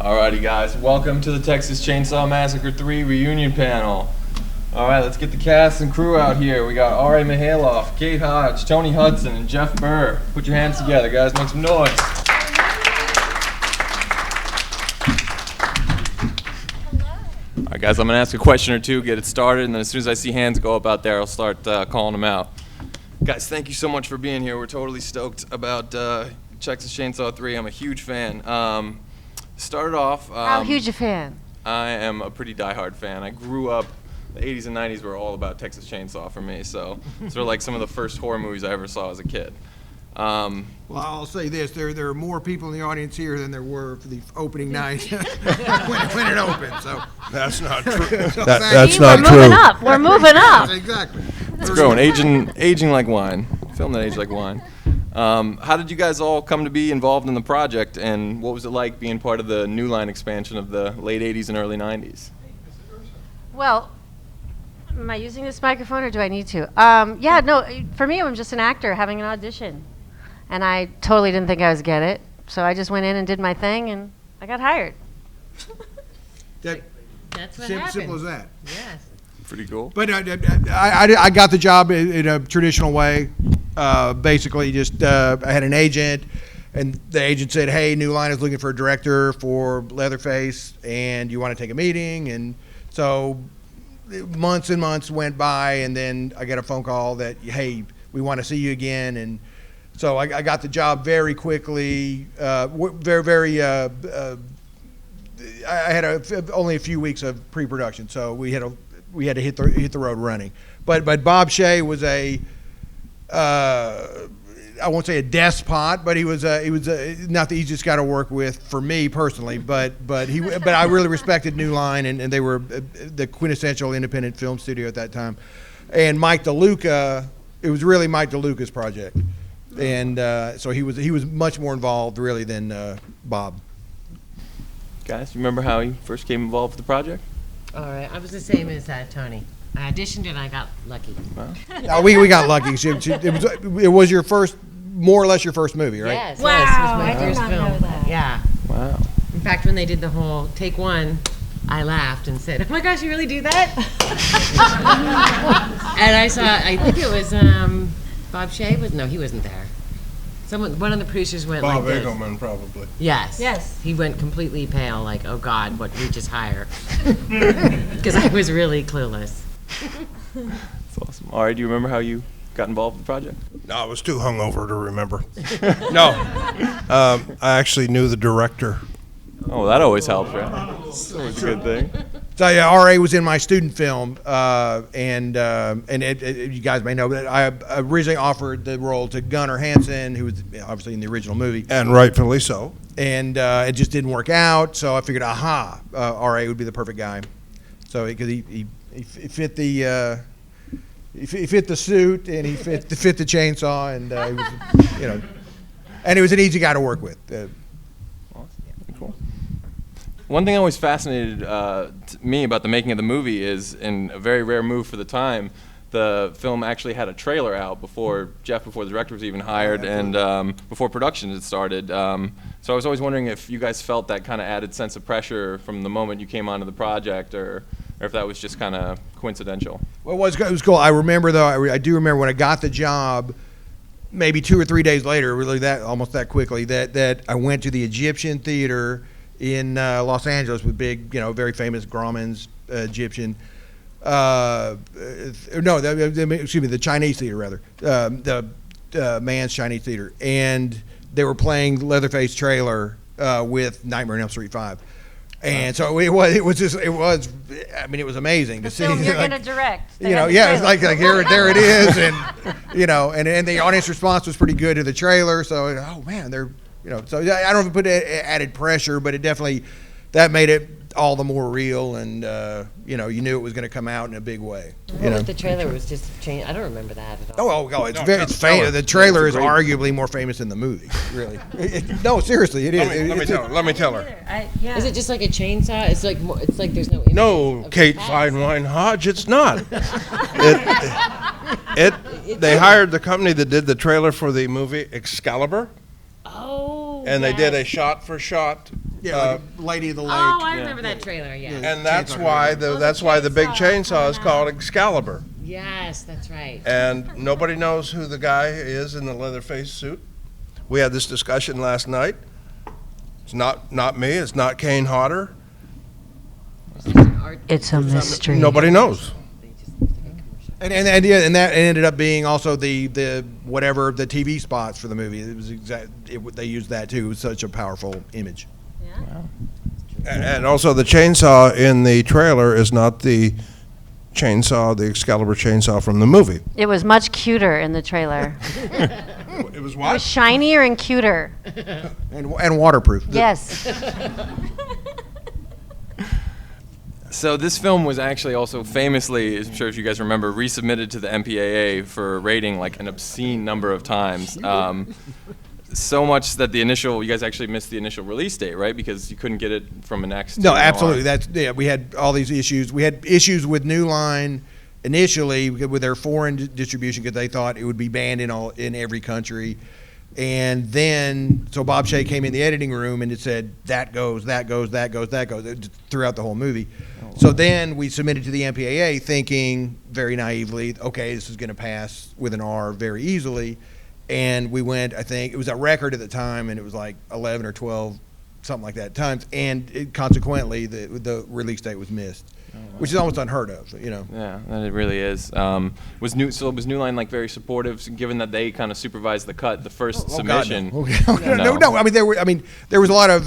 Alrighty guys, welcome to the Texas Chainsaw Massacre 3 reunion panel. Alright, let's get the cast and crew out here. We got R.A. Mihailoff, Kate Hodge, Toni Hudson, and Jeff Burr. Put your hands together guys, make some noise. Alright guys, I'm going to ask a question or two, get it started, and then as soon as I see hands go up out there, I'll start calling them out. Guys, thank you so much for being here. We're totally stoked about Texas Chainsaw 3. I'm a huge fan. Started off... How huge a fan? I am a pretty diehard fan. I grew up, the 80s and 90s were all about Texas Chainsaw for me, so sort of like some of the first horror movies I ever saw as a kid. Well, I'll say this, there are more people in the audience here than there were for the opening night when it opened, so. That's not true. That's not We're moving up. We're moving up. Exactly. It's growing, aging like wine. Film that aged like wine. How did you guys all come to be involved in the project, and what was it like being part of the New Line expansion of the late 80s and early 90s? Well, am I using this microphone or do I need to? Yeah, no, for me, I'm just an actor having an audition. And I totally didn't think I was get it. So I just went in and did my thing, and I got hired. That's what happened. Simple as that. Yes. Pretty cool. But I got the job in a traditional way. Basically, just I had an agent, and the agent said, "Hey, New Line is looking for a director for Leatherface, and you want to take a meeting?" And so months and months went by, and then I got a phone call that, "Hey, we want to see you again." And so I got the job very quickly. I had only a few weeks of pre-production, so we had to hit the road running. But Bob Shea was I won't say a despot, but he was not the easiest guy to work with for me personally. But I really respected New Line, and they were the quintessential independent film studio at that time. And Mike DeLuca, it was really Mike DeLuca's project, and so he was much more involved really than Bob. Guys, you remember how you first came involved with the project? All right. I was the same as Toni. I auditioned and I got lucky. Wow. We got lucky. It was your first, more or less your first movie, right? Yes. Wow, Yes, it was my I did first not film. know that. Yeah. Wow. In fact, when they did the whole take one, I laughed and said, "Oh my gosh, you really do that?" And I think it was Bob Shea he wasn't there. One of the producers went Bob like this. Eagleman, probably. Yes. Yes. He went completely pale, like, "Oh God, what did we just hire?" Because I was really clueless. That's awesome. All right, do you remember how you got involved with the project? No, I was too hungover to remember. No. I actually knew the director. Oh, that always helps, right? That's always a good thing. So yeah, R.A. was in my student film, and you guys may know that I originally offered the role to Gunnar Hansen, who was obviously in the original movie, And rightfully so. and it just didn't work out. So I figured, R.A. would be the perfect guy. So because he fit the he fit the suit, and he fit the chainsaw, and he was, and he was an easy guy to work with. Cool. One thing that always fascinated me about the making of the movie is, in a very rare move for the time, the film actually had a trailer out before the director was even hired, and before production had started. So I was always wondering if you guys felt that kind of added sense of pressure from the moment you came onto the project, or if that was just kind of coincidental. Well, it was cool. I remember though. I do remember when I got the job. Maybe 2 or 3 days later, really almost that quickly, that I went to the Egyptian Theater in Los Angeles with big, very famous Grauman's Egyptian. The Chinese Theater rather, the Mann's Chinese Theater, and they were playing Leatherface trailer with Nightmare on Elm Street 5. And so it was amazing to see. Film you're going to direct. It's like there it is, and and the audience response was pretty good to the trailer. So oh man, so I don't know if it put added pressure, but it definitely that made it all the more real, and you knew it was going to come out in a big way. The trailer was just changed. I don't remember that at all. It's famous. The trailer is arguably more famous than the movie. Really? No, seriously, it is. Let me tell her. Is it just like a chainsaw? It's like there's no. No, Kate Feinwein Hodge, it's not. They hired the company that did the trailer for the movie Excalibur. Oh. And they did a shot-for-shot Yeah, like Lady of the Lake. Oh, I remember that trailer. Yeah. And that's why the big chainsaw is called Excalibur. Yes, that's right. And nobody knows who the guy is in the Leatherface suit. We had this discussion last night. It's not me. It's not Kane Hodder. It's a mystery. Nobody knows. And that ended up being also the whatever the TV spots for the movie. It was they used that too. It was such a powerful image. Yeah. And also the chainsaw in the trailer is not the Excalibur chainsaw from the movie. It was much cuter in the trailer. It was It what? was shinier and cuter. And waterproof. Yes. So this film was actually also famously, I'm sure if you guys remember, resubmitted to the MPAA for rating like an obscene number of times. So much that you guys actually missed the initial release date, right? Because you couldn't get it from an X. No, absolutely. We had all these issues. We had issues with New Line initially with their foreign distribution because they thought it would be banned in every country. And then, so Bob Shaye came in the editing room and it said, that goes, throughout the whole movie. So then we submitted to the MPAA thinking very naively, okay, this is going to pass with an R very easily. And we went, I think, it was a record at the time, and it was like 11 or 12, something like that, times. And consequently, the release date was missed, which is almost unheard of, you know. Yeah, that it really is. Was New Line like very supportive, given that they kind of supervised the cut, the first submission? No. I mean, there was a lot of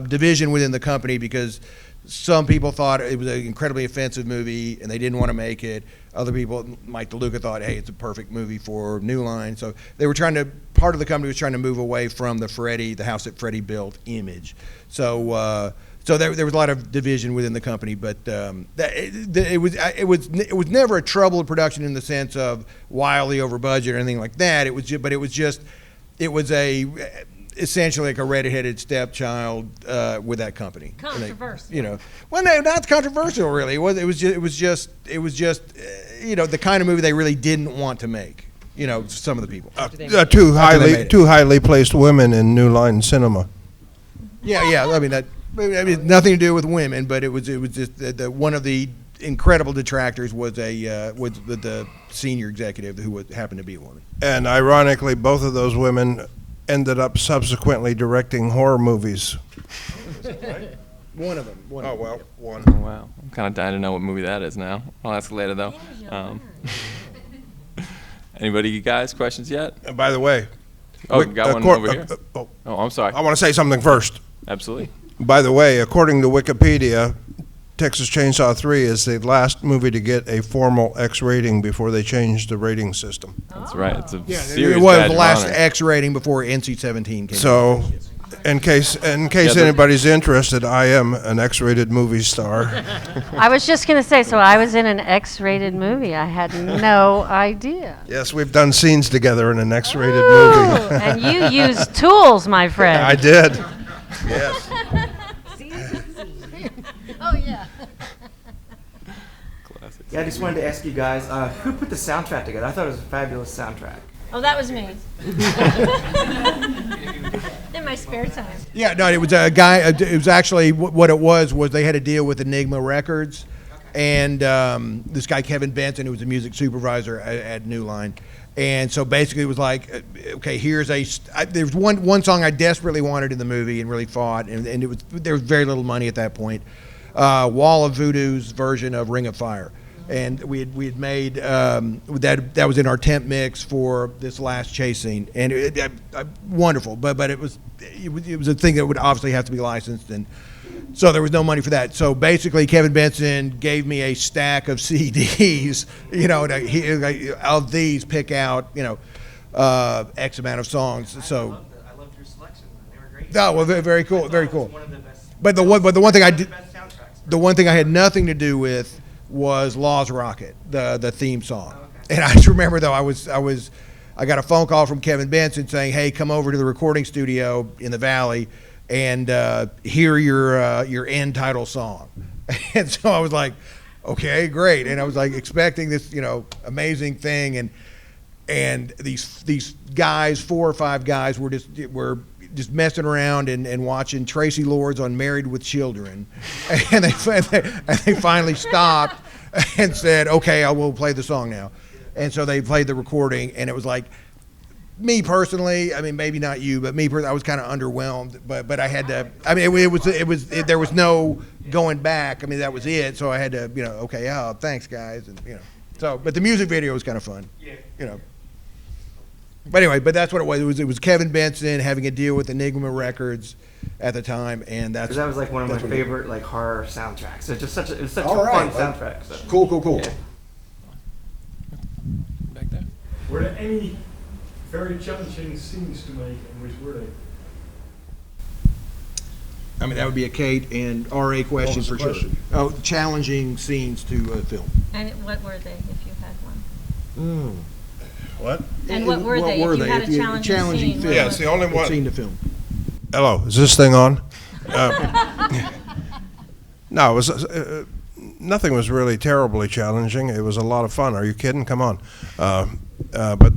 division within the company because some people thought it was an incredibly offensive movie and they didn't want to make it. Other people, Mike DeLuca, thought, hey, it's a perfect movie for New Line. So they were part of the company was trying to move away from the house that Freddie built image. So there was a lot of division within the company, but it was never a troubled production in the sense of wildly over budget or anything like that. It was essentially like a red-headed stepchild with that company. Controversial. Well, no, not controversial really. It was just the kind of movie they really didn't want to make. Some of the people. Two highly placed women in New Line cinema. Yeah. I mean, nothing to do with women, but it was just one of the incredible detractors was the senior executive who happened to be a woman. And ironically, both of those women ended up subsequently directing horror movies. One of them. One. Oh, wow. I'm kind of dying to know what movie that is now. I'll ask later, though. Anybody guys, questions yet? And by the way. Got one over here. I'm sorry. I want to say something first. Absolutely. By the way, according to Wikipedia, Texas Chainsaw 3 is the last movie to get a formal X rating before they changed the rating system. That's right. It's a serious it was badge the of last honor. X rating before NC-17 came. So, in case anybody's interested, I am an X-rated movie star. I was just going to say, so I was in an X-rated movie. I had no idea. Yes, we've done scenes together in an X-rated Ooh, movie. And you used tools, my friend. I did. Yes. Oh, yeah. Classic. Yeah, I just wanted to ask you guys, who put the soundtrack together? I thought it was a fabulous soundtrack. Oh, that was me. In my spare time. Yeah, no, it was a guy. It was actually what it was they had a deal with Enigma Records, and this guy Kevin Benson, who was a music supervisor at New Line, and so basically it was like, okay, there's one song I desperately wanted in the movie and really fought, and there was very little money at that point. Wall of Voodoo's version of Ring of Fire. And we had made that was in our temp mix for this last chase scene, and wonderful. But it was a thing that would obviously have to be licensed, and so there was no money for that. So basically, Kevin Benson gave me a stack of CDs, of these pick out, X amount of songs. So I loved your selection. They were great. Oh, well, very cool, very cool. One of the best. But the one thing I did, Best soundtracks. the one thing I had nothing to do with was Law's Rocket, the theme song. And I just remember though, I got a phone call from Kevin Benson saying, "Hey, come over to the recording studio in the Valley and hear your end title song." And so I was like, "Okay, great." And I was like expecting this, amazing thing, and these guys, 4 or 5 guys, were just messing around and watching Tracy Lords on Married with Children, and they finally stopped and said, "Okay, I will play the song now," and so they played the recording, and it was like, me personally, I mean, maybe not you, but me personally, I was kind of underwhelmed, but I had to. I mean, there was no going back. I mean, that was it. So I had to, okay, yeah, thanks guys, and So, but the music video was kind of fun. Yeah. But anyway, that's what it was. It was Kevin Benson having a deal with Enigma Records at the time, and Because that was like one of my favorite like horror soundtracks. It's just it was such All a right. fun soundtrack. So. Cool. Yeah. Back there. Were there any very challenging scenes to make, and which were they? I mean, that would be a Kate and RA question for sure. Oh, challenging scenes to film. And what were they, if you had one? What? And what were they, if you had a challenging scene? film? Yeah, it's the only one. Scene to film. Hello, is this thing on? No, it was nothing was really terribly challenging. It was a lot of fun. Are you kidding? Come on. But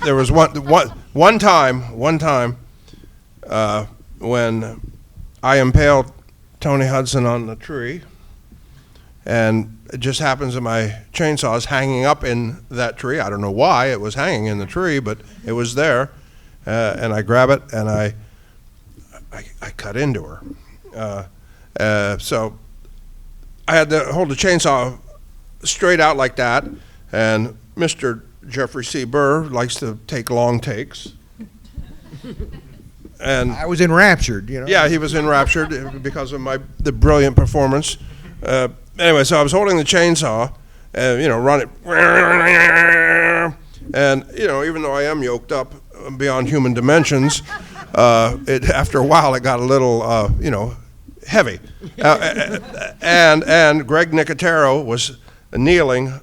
there was one time when I impaled Toni Hudson on the tree, and it just happens that my chainsaw is hanging up in that tree. I don't know why it was hanging in the tree, but it was there, and I grab it and I cut into her. So I had to hold the chainsaw straight out like that, and Mr. Jeffrey C. Burr likes to take long takes. And I was enraptured, Yeah, he was enraptured because of the brilliant performance. Anyway, so I was holding the chainsaw, run it, and even though I am yoked up beyond human dimensions, after a while it got a little, heavy. And Greg Nicotero was kneeling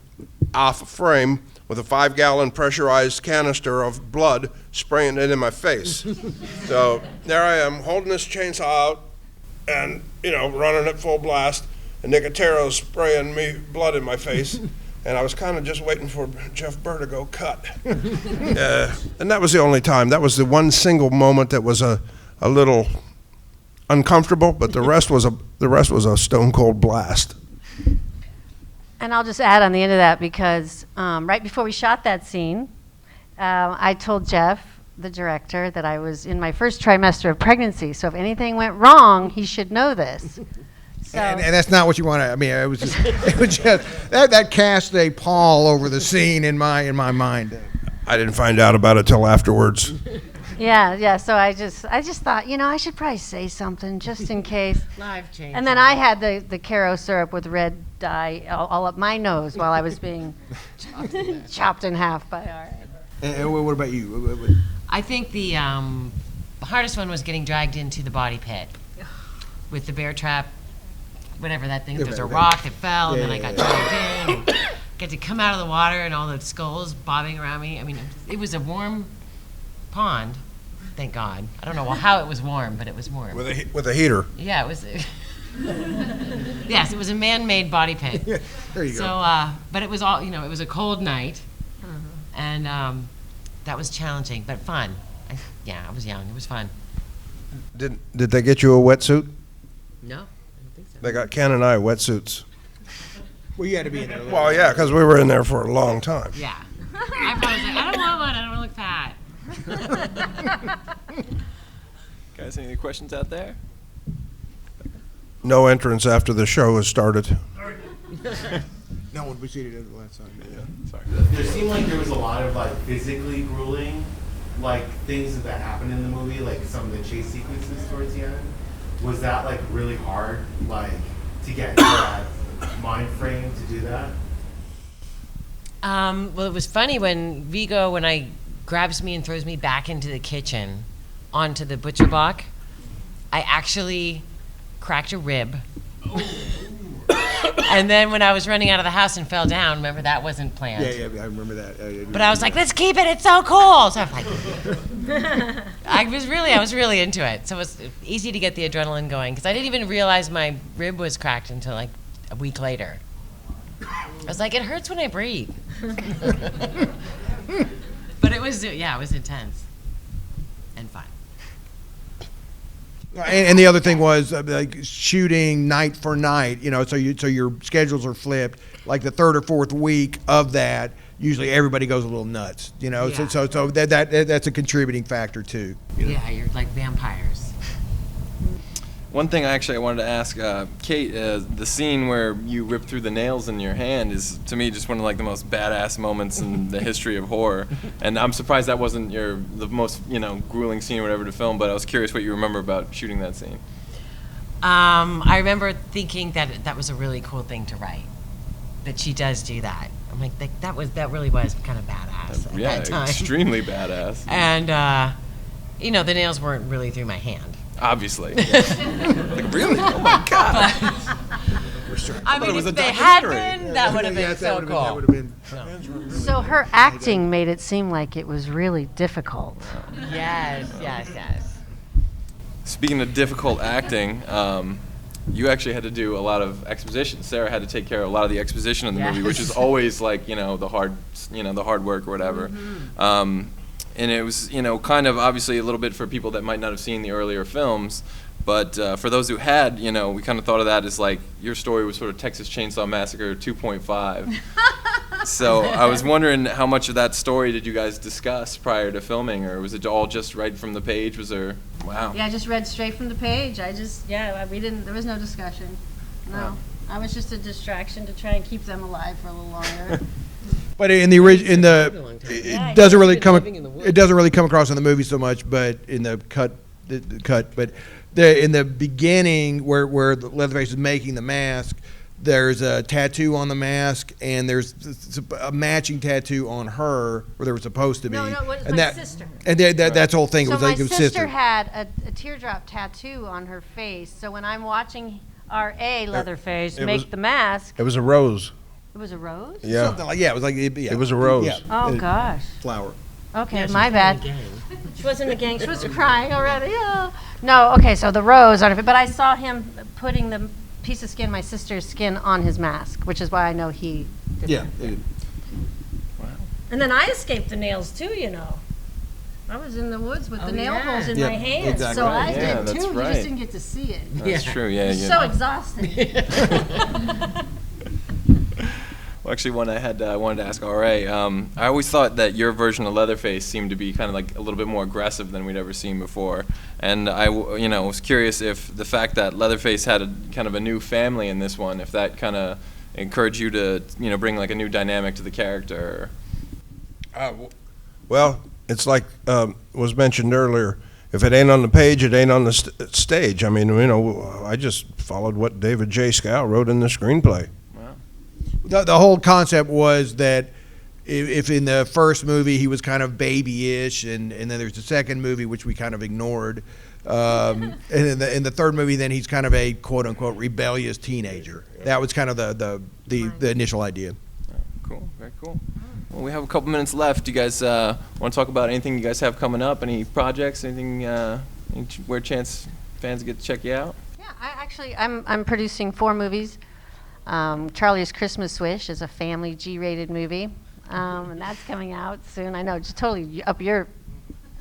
off a frame with a 5-gallon pressurized canister of blood spraying it in my face. So there I am holding this chainsaw out and, running at full blast, and Nicotero's spraying me blood in my face. And I was kind of just waiting for Jeff Burr to go cut. And that was the only time. That was the one single moment that was a little uncomfortable, but the rest was a stone cold blast. And I'll just add on the end of that because right before we shot that scene, I told Jeff, the director, that I was in my first trimester of pregnancy. So if anything went wrong, he should know this. So and that's not what you want to. I mean, it was just that cast a pall over the scene in my mind. I didn't find out about it till afterwards. yeah. So I just thought, I should probably say something just in case. Live change. And then I had the Caro syrup with red dye all up my nose while I was being chopped in half by RA. And what about you? I think the hardest one was getting dragged into the body pit with the bear trap, whatever that thing. There's a rock that fell, and then I got dragged in. And get to come out of the water and all the skulls bobbing around me. I mean, it was a warm pond, thank God. I don't know how it was warm, but it was warm. With a heater. Yeah, it was. Yes, it was a man-made body pit. Yeah, there you go. So, but it was all, it was a cold night, and that was challenging, but fun. I was young. It was fun. Did they get you a wetsuit? No, I don't think so. They got Ken and I wetsuits. Well, you had to be in there. Well, yeah, because we were in there for a long time. Yeah. I was like, I don't want one. I don't want to look fat. Guys, any questions out there? No entrance after the show has started. No one proceeded at the last time. Yeah, sorry. There seemed like there was a lot of physically grueling things that happened in the movie, like some of the chase sequences towards the end. Was that really hard to get into that mind frame to do that? Well, it was funny when I grabs me and throws me back into the kitchen onto the butcher block, I actually cracked a rib. And then when I was running out of the house and fell down, remember that wasn't planned. Yeah, I remember that. But I was like, let's keep it. It's so cool. So I was really into it. So it was easy to get the adrenaline going because I didn't even realize my rib was cracked until a week later. I was like, it hurts when I breathe. But it was intense and fun. And the other thing was like shooting night for night, so your schedules are flipped. Like the third or fourth week of that, usually everybody goes a little nuts, Yeah. So that's a contributing factor too. Yeah, you're like vampires. One thing I wanted to ask Kate, the scene where you rip through the nails in your hand is to me just one of like the most badass moments in the history of horror, and I'm surprised that wasn't the most grueling scene or whatever to film. But I was curious what you remember about shooting that scene. I remember thinking that was a really cool thing to write, that she does do that. I'm like, that really was kind of badass at that time. Extremely badass. And the nails weren't really through my hand. Obviously. Like, really? Oh my god. I mean, if they had been, that would have been so cool. So her acting made it seem like it was really difficult. Yes. Speaking of difficult acting, you actually had to do a lot of exposition. Sarah had to take care of a lot of the exposition in the movie, which is always like the hard work or whatever. And it was kind of obviously a little bit for people that might not have seen the earlier films, but for those who had, we kind of thought of that as like your story was sort of Texas Chainsaw Massacre 2.5. So I was wondering how much of that story did you guys discuss prior to filming, or was it all just right from the page? Was there? Wow. Yeah, I just read straight from the page. We didn't. There was no discussion. No, Wow. I was just a distraction to try and keep them alive for a little longer. But it doesn't really come across in the movie so much, but in the cut. But in the beginning, where the Leatherface is making the mask, there's a tattoo on the mask, and there's a matching tattoo on her where there was supposed to be. No, it was and my sister. And that's the whole thing. So it was like my it was sister had a teardrop tattoo on her face. So when I'm watching R.A. Leatherface make the mask, It was a rose. it was a rose? Yeah. Something like, it was like It was a rose. Yeah. Oh, gosh. Flower. Okay, my bad. She wasn't a gang. She was crying already. Yeah. No, okay, so the rose on her face. But I saw him putting the piece of skin, my sister's skin, on his mask, which is why I know he did Yeah. that. And then I escaped the nails, too, I was in the woods with the nail holes in Yeah, my hands, exactly. so I Yeah, did, that's too. You right. just didn't get to see it. That's true. Yeah. It's so exhausting. Well, actually, one I wanted to ask R.A. I always thought that your version of Leatherface seemed to be kind of like a little bit more aggressive than we'd ever seen before, and I was curious if the fact that Leatherface had kind of a new family in this one, if that kind of encouraged you to bring like a new dynamic to the character. Well, it's like was mentioned earlier. If it ain't on the page, it ain't on the stage. I mean, I just followed what David J. Scow wrote in the screenplay. The whole concept was that if in the first movie he was kind of babyish, and then there's the second movie which we kind of ignored, and in the third movie then he's kind of a quote unquote rebellious teenager. That was kind of the initial idea. Cool, very cool. Well, we have a couple minutes left. Do you guys want to talk about anything you guys have coming up? Any projects? Anything where chance fans get to check you out? Yeah, I'm producing 4 movies. Charlie's Christmas Wish is a family G-rated movie, and that's coming out soon. I know, just totally up your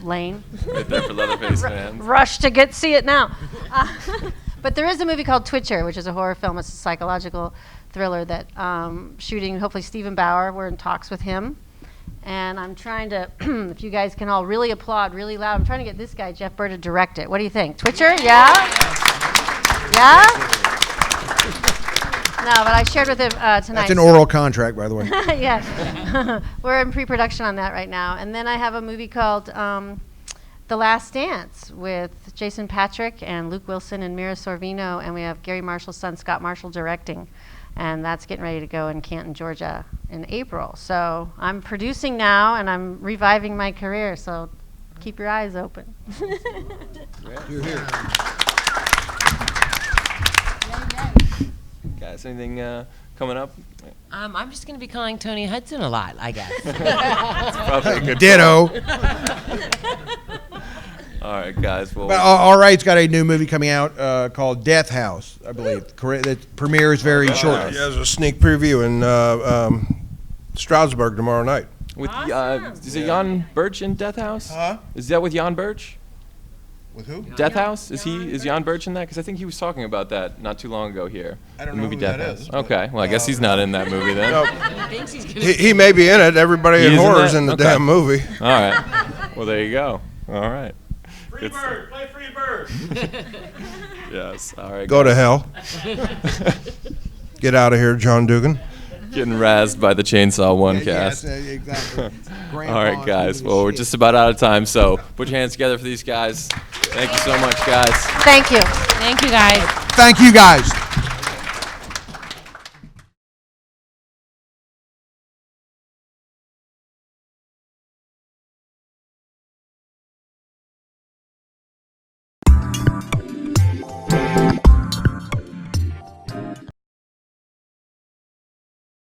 lane. Right there for Leatherface fans. Rush to see it now. But there is a movie called Twitcher, which is a horror film. It's a psychological thriller that shooting, hopefully Stephen Bauer. We're in talks with him. And I'm trying to, if you guys can all really applaud really loud, I'm trying to get this guy, Jeff Burr, to direct it. What do you think? Twitcher? Yeah? Yeah? No, but I shared with him tonight. That's an oral contract, by the way. Yeah. We're in pre-production on that right now. And then I have a movie called The Last Dance with Jason Patrick and Luke Wilson and Mira Sorvino, and we have Gary Marshall's son, Scott Marshall, directing. And that's getting ready to go in Canton, Georgia in April. So I'm producing now, and I'm reviving my career, so keep your eyes open. You're here. Guys, anything coming up? I'm just going to be calling Toni Hudson a lot, I guess. Probably a good Ditto. All right, guys. Well, But All Right's got a new movie coming out called Death House, I believe. That premieres very shortly. There's a sneak preview in Stroudsburg tomorrow night. with is it Jan Birch in Death House? Huh? Is that with Jan Birch? With who? Death House? Is Jan Birch in that? Because I think he was talking about that not too long ago here. I don't the know movie who Death that House. is, but- Okay, well I guess he's not in that movie then. No, He thinks he's gonna he may be in it. Everybody He in is in horror's that? in the Okay. damn movie. All right. Well, there you go. All right. Free Good stuff. bird, play free bird. Yes. All right. Go to guys. hell. Get out of here, John Dugan. Getting razzed by the Chainsaw One Yes, cast. exactly. All right, guys. Well, we're just about out of time, so put your hands together for these guys. Thank you so much, guys. Thank you. Thank you, guys. Thank you, guys.